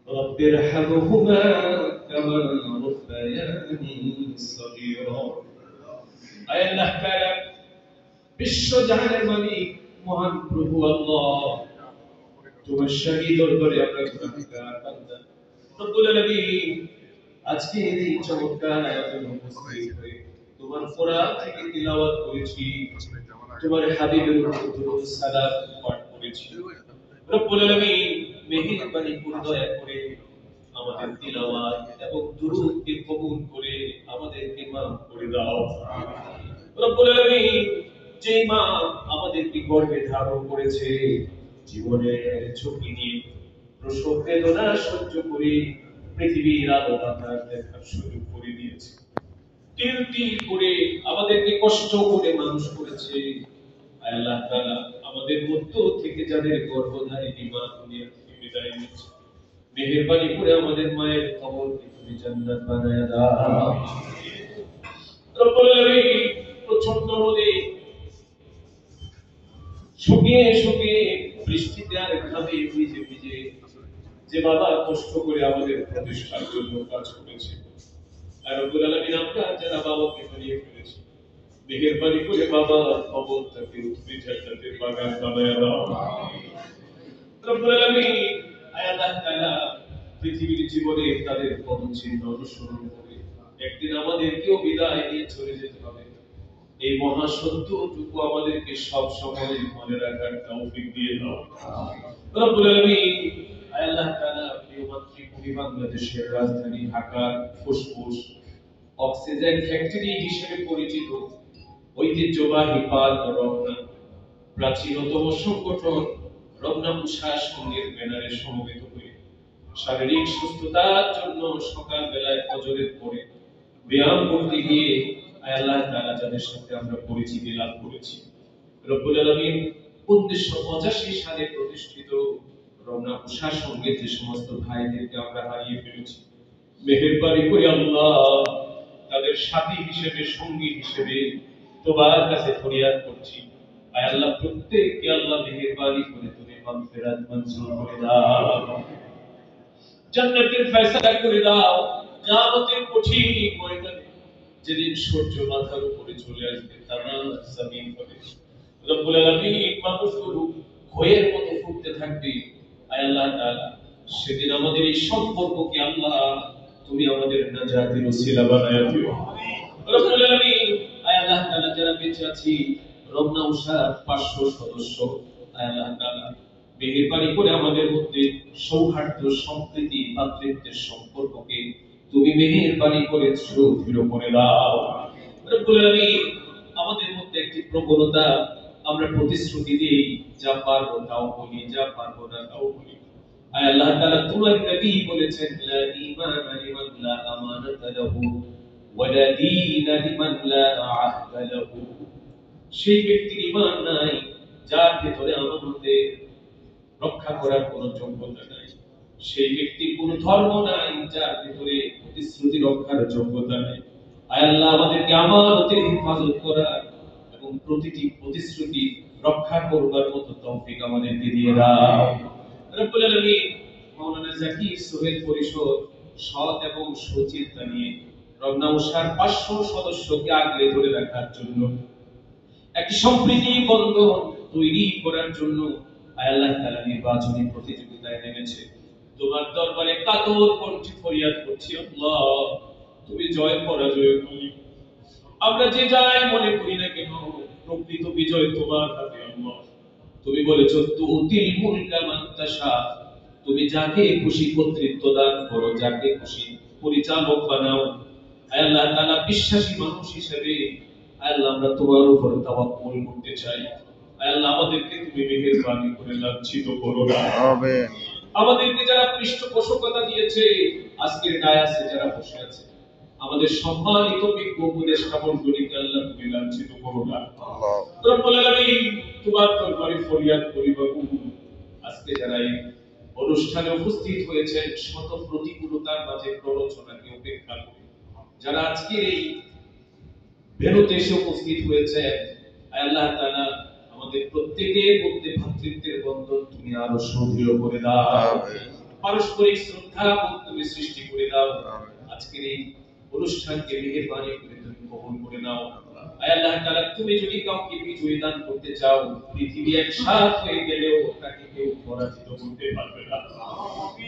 رب ارحمهما كما ربياني صغيرا আয় আল্লাহ তাআলা বিশ্ব জাহানের মালিক মহান প্রভু আল্লাহ তোমার শাহী দরবারে আমরা গুনাহগার বান্দা রব্বুল আলামিন আজকে এই চমৎকার আয়োজনে উপস্থিত হয়ে তোমার কোরআন থেকে তিলাওয়াত করেছি তোমার হাবিবের উপর দরুদ সালাত পাঠ করেছি রব্বুল আলামিন মেহেরবানি করে দয়া করে আমাদের তিলাওয়াত এবং দুরূদকে কবুল করে আমাদেরকে মাফ করে দাও রব্বুল আলামিন যে মা আমাদেরকে গর্ভে ধারণ করেছে জীবনের ঝুঁকি নিয়ে প্রসব বেদনা সহ্য করে পৃথিবীর আলো বাতাস দেখার সুযোগ করে দিয়েছে তিল তিল করে আমাদেরকে কষ্ট করে মানুষ করেছে আল্লাহ তাআলা আমাদের মধ্য থেকে যাদের গর্ভধারিণী মা দুনিয়া থেকে বিদায় নিচ্ছে মেহেরবানি করে আমাদের মায়ের কবরকে তুমি জান্নাত বানায়া দাও রব্বুল আলামিন প্রচন্ড রোদে শুকিয়ে শুকিয়ে বৃষ্টিতে আর ঘামে ভিজে ভিজে যে বাবা কষ্ট করে আমাদের প্রতিষ্ঠার জন্য কাজ করেছে আর রব্বুল আলামিন আমরা যারা বাবাকে হারিয়ে ফেলেছি মেহেরবানি করে বাবা কবরটাকে তুমি জান্নাতের বাগান বানায়া দাও রব্বুল আলামিন আল্লাহ তাআলা পৃথিবীর জীবনে তাদের পদচিহ্ন অনুসরণ করে একদিন আমাদেরকেও বিদায় নিয়ে চলে যেতে হবে এই মহা সত্যটুকু আমাদেরকে সব সময় মনে রাখার তৌফিক দিয়ে দাও রব্বুল আলামিন আল্লাহ তাআলা প্রিয় মাতৃভূমি বাংলাদেশের রাজধানী ঢাকার ফুসফুস অক্সিজেন ফ্যাক্টরি হিসেবে পরিচিত ঐতিহ্যবাহী পার্ক রমনা প্রাচীনতম সংগঠন রমনা উষা সংঘের ব্যানারে সমবেত হয়ে শারীরিক সুস্থতার জন্য সকাল বেলায় ফজরের পরে ব্যায়াম করতে গিয়ে আল্লাহ তাআলা যাদের সাথে আমরা পরিচিতি লাভ করেছি রব্বুল আলামিন 1985 সালে প্রতিষ্ঠিত রমনা উষা সংঘের যে সমস্ত ভাইদেরকে আমরা হারিয়ে ফেলেছি মেহেরবানি করে আল্লাহ তাদের সাথী হিসেবে সঙ্গী হিসেবে তোমার কাছে ফরিয়াদ করছি আয় আল্লাহ প্রত্যেককে আল্লাহ মেহেরবানি করে তুমি মাগফিরাত মঞ্জুর করে দাও জান্নাতের ফয়সালা করে দাও কিয়ামতের কঠিন ময়দানে যেদিন সূর্য মাথার উপরে চলে আসবে তারা জমিন হবে রব্বুল আলামিন মানুষগুলো ভয়ের মতো ফুটতে থাকবে আয় আল্লাহ তাআলা সেদিন আমাদের এই সম্পর্ককে আল্লাহ তুমি আমাদের নাজাতের ওসিলা বানায়া দিও রব্বুল আলামিন আয় আল্লাহ তাআলা যারা বেঁচে আছি রমনা উষা 500 সদস্য আয় আল্লাহ তাআলা মেহেরবানি করে আমাদের মধ্যে সৌহার্দ্য সম্প্রীতি ভাতৃত্বের সম্পর্ককে তুমি মেহেরবানি করে সুদৃঢ় করে দাও রব্বুল আলামিন আমাদের মধ্যে একটি প্রবণতা আমরা প্রতিশ্রুতি দিই যা পারবো তাও বলি যা পারবো না তাও বলি আয় আল্লাহ তাআলা তোমার নবী বলেছেন লা ঈমানা লিমান লা আমানাতা লাহু ওয়া লা দীনা লিমান লা আহদা লাহু সেই ব্যক্তির ঈমান নাই যার ভিতরে আমানতের রক্ষা করার কোনো যোগ্যতা নাই সেই ব্যক্তির কোনো ধর্ম নাই যার ভিতরে প্রতিশ্রুতি রক্ষার যোগ্যতা নাই আয় আল্লাহ আমাদেরকে আমানতের হেফাজত করার এবং প্রতিটি প্রতিশ্রুতি রক্ষা করবার মতো তৌফিক আমাদেরকে দিয়ে দাও রব্বুল আলামিন মাওলানা জাকির সোহেল পরিষদ সৎ এবং সচিন্তা নিয়ে রমনা উষার 500 সদস্যকে আগলে ধরে রাখার জন্য একটি সম্প্রীতি বন্ধন তৈরি করার জন্য আয় আল্লাহ তাআলা নির্বাচনী প্রতিযোগিতায় নেমেছে তোমার দরবারে কাতর কণ্ঠে ফরিয়াদ করছি আল্লাহ তুমি জয় পরাজয় মালিক আমরা যে যাই মনে করি না কেন প্রকৃত বিজয় তোমার হাতে আল্লাহ তুমি বলেছো তুতিল মুলকা মান তাশা তুমি যাকে খুশি কর্তৃত্ব দান করো যাকে খুশি পরিচালক বানাও আয় আল্লাহ তাআলা বিশ্বাসী মানুষ হিসেবে আয় আল্লাহ আমরা তোমার উপর তাওয়াক্কুল করতে চাই আয় আল্লাহ আমাদেরকে তুমি মেহেরবানি করে লাঞ্ছিত করো না আমিন আমাদেরকে যারা পৃষ্ঠপোষকতা দিয়েছে আজকের ডায়াসে যারা বসে আছে আমাদের সম্মানিত বিজ্ঞ উপদেষ্টা মণ্ডলীকে আল্লাহ তুমি লাঞ্ছিত করো না আল্লাহ রব্বুল আলামিন তোমার দরবারে ফরিয়াদ করি বাবু আজকে যারা এই অনুষ্ঠানে উপস্থিত হয়েছেন শত প্রতিকূলতার মাঝে প্ররোচনাকে উপেক্ষা করে যারা আজকের এই ভেন্যুতে এসে উপস্থিত হয়েছে আল্লাহ তাআলা আমাদের প্রত্যেকের মধ্যে ভ্রাতৃত্বের বন্ধন তুমি আরো সুদৃঢ় করে দাও, পারস্পরিক শ্রদ্ধা তুমি সৃষ্টি করে দাও। আজকের এই অনুষ্ঠানকে মেহেরবানি করে তুমি কবুল করে নাও। আয় আল্লাহ তাআলা, তুমি যদি কাউকে বিজয় দান করতে চাও, পৃথিবী একসাথ হয়ে গেলেও তাকে কেউ পরাজিত করতে পারবে না।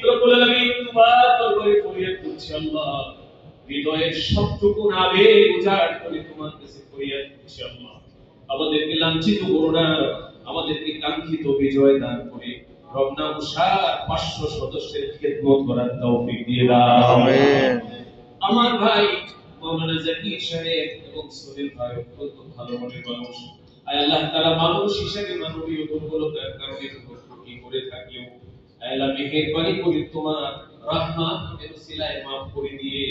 রব্বুল আলামিন, তোমার দরবারে ফরিয়াদ করছি আল্লাহ, হৃদয়ের সবটুকু আবেগ উজাড় করে তোমার কাছে ফরিয়াদ করছি আল্লাহ, আমাদেরকে লাঞ্ছিত করো না, আমাদেরকে কাঙ্ক্ষিত বিজয় দান করে রমনা উষার 500 সদস্যের খেদমত করার তৌফিক দিয়ে দাও। আমিন। আমার ভাই মাওলানা জাকির সাহেব এবং সোহেল ভাই অত্যন্ত ভালো মনের মানুষ। আয় আল্লাহ তাআলা, মানুষ হিসেবে মানবীয় দুর্বলতার কারণে ত্রুটি করে থাকলেও আয় আল্লাহ মেহেরবানি করে তোমার রহমতের ওসিলায় maaf করে দিয়ে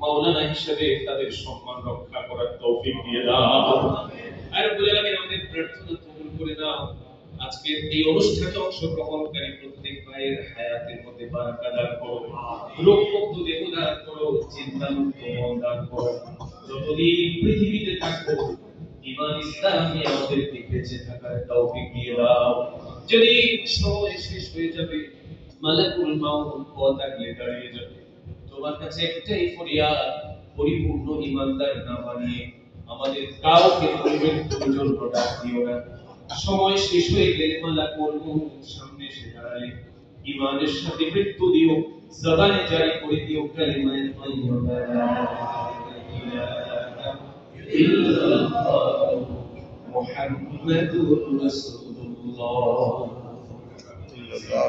মাওলানা হিসেবে তাদের সম্মান রক্ষা করার তৌফিক দিয়ে দাও। আর রব্বুল আলামিন, আমাদের প্রার্থনা কবুল করে নাও। আজকের এই অনুষ্ঠানে অংশগ্রহণকারী প্রত্যেক ভাইয়ের হায়াতের মধ্যে বারাকা দান করো, রোগমুক্ত দেহ দান করো, চিন্তামুক্ত মন দান করো। যতদিন পৃথিবীতে থাকবো ঈমান ইসলামে আমাদেরকে বেঁচে থাকার তৌফিক দিয়ে দাও। যদি সময় শেষ হয়ে যাবে, মালাকুল মাউত পথ আগলে দাঁড়িয়ে যাবে, তোমার কাছে একটাই ফরিয়াদ, পরিপূর্ণ ঈমানদার না বানিয়ে আমাদের কাউকে মৃত্যুর জন্য ডাক দিও না। সময় শেষ হয়ে গেলে মালাকুল মাউত সামনে এসে দাঁড়ালে ঈমানের সাথে মৃত্যু দিও, জবানে জারি করে দিও কালিমায়ে তাইয়্যিবা লা ইলাহা ইল্লাল্লাহ মুহাম্মাদুর রাসূলুল্লাহ।